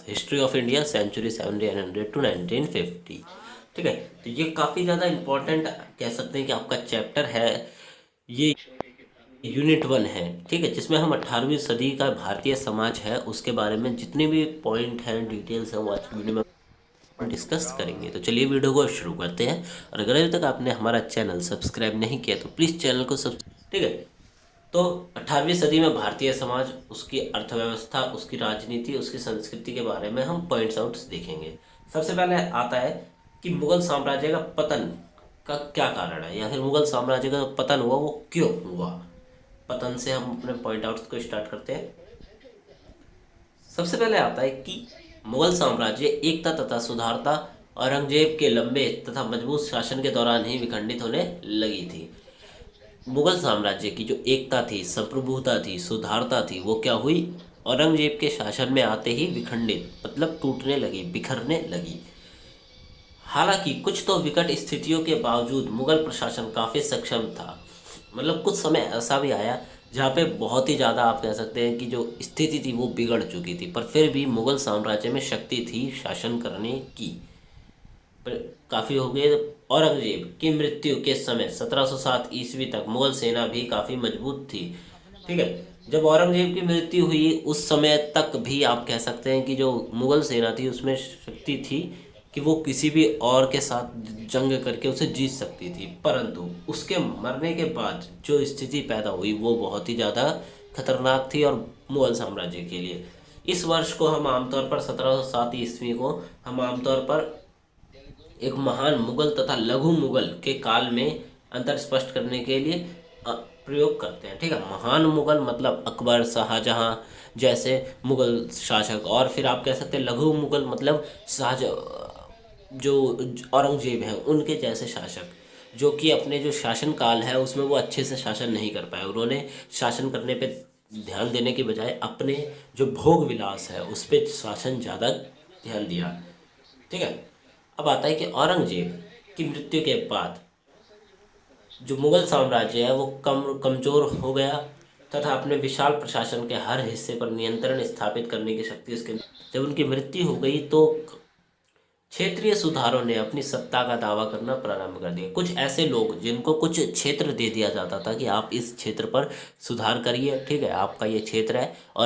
History of India century 1700 to 1950। ठीक है, तो ये काफ़ी ज़्यादा इम्पोर्टेंट कह सकते हैं कि आपका चैप्टर है। ये यूनिट 1 है, ठीक है, जिसमें हम 18वीं सदी का भारतीय समाज है उसके बारे में जितने भी पॉइंट हैं, डिटेल्स हैं, वो आज की वीडियो में डिस्कस करेंगे। तो चलिए वीडियो को शुरू करते हैं। और अगर अभी तक आपने हमारा चैनल सब्सक्राइब नहीं किया तो प्लीज़ चैनल को सब्सक्राइब। ठीक है, तो 18वीं सदी में भारतीय समाज, उसकी अर्थव्यवस्था, उसकी राजनीति, उसकी संस्कृति के बारे में हम पॉइंट्स आउट्स देखेंगे। सबसे पहले आता है कि मुगल साम्राज्य का पतन का क्या कारण है, या फिर मुगल साम्राज्य का पतन हुआ वो क्यों हुआ। पतन से हम अपने पॉइंट आउट्स को स्टार्ट करते हैं। सबसे पहले आता है कि मुगल साम्राज्य एकता तथा सुधारता औरंगजेब के लंबे तथा मजबूत शासन के दौरान ही विखंडित होने लगी थी। मुगल साम्राज्य की जो एकता थी, संप्रभुता थी, सुधारता थी, वो क्या हुई, औरंगजेब के शासन में आते ही विखंडित, मतलब टूटने लगी, बिखरने लगी। हालांकि कुछ तो विकट स्थितियों के बावजूद मुगल प्रशासन काफ़ी सक्षम था। मतलब कुछ समय ऐसा भी आया जहाँ पे बहुत ही ज़्यादा आप कह सकते हैं कि जो स्थिति थी वो बिगड़ चुकी थी, पर फिर भी मुगल साम्राज्य में शक्ति थी शासन करने की। काफ़ी हो गए। औरंगजेब की मृत्यु के समय 1707 ईस्वी तक मुगल सेना भी काफ़ी मजबूत थी। ठीक है, जब औरंगजेब की मृत्यु हुई उस समय तक भी आप कह सकते हैं कि जो मुगल सेना थी उसमें शक्ति थी कि वो किसी भी और के साथ जंग करके उसे जीत सकती थी। परंतु उसके मरने के बाद जो स्थिति पैदा हुई वो बहुत ही ज़्यादा खतरनाक थी और मुगल साम्राज्य के लिए। इस वर्ष को हम आमतौर पर 1707 ईस्वी को हम आमतौर पर एक महान मुगल तथा लघु मुगल के काल में अंतर स्पष्ट करने के लिए प्रयोग करते हैं। ठीक है, महान मुगल मतलब अकबर, शाहजहां जैसे मुगल शासक, और फिर आप कह सकते हैं लघु मुगल मतलब जो औरंगजेब हैं उनके जैसे शासक, जो कि अपने जो शासन काल है उसमें वो अच्छे से शासन नहीं कर पाए। उन्होंने शासन करने पे ध्यान देने के बजाय अपने जो भोग विलास है उस पर शासन ज़्यादा ध्यान दिया। ठीक है, अब आता है कि औरंगजेब की मृत्यु के बाद जो मुगल साम्राज्य है वो कमजोर हो गया तथा अपने विशाल प्रशासन के हर हिस्से पर नियंत्रण स्थापित करने की शक्ति उसके। जब उनकी मृत्यु हो गई तो क्षेत्रीय सुधारों ने अपनी सत्ता का दावा करना प्रारंभ कर दिया। कुछ ऐसे लोग जिनको कुछ क्षेत्र दे दिया जाता था कि आप इस क्षेत्र पर सुधार करिए, ठीक है, आपका ये क्षेत्र है और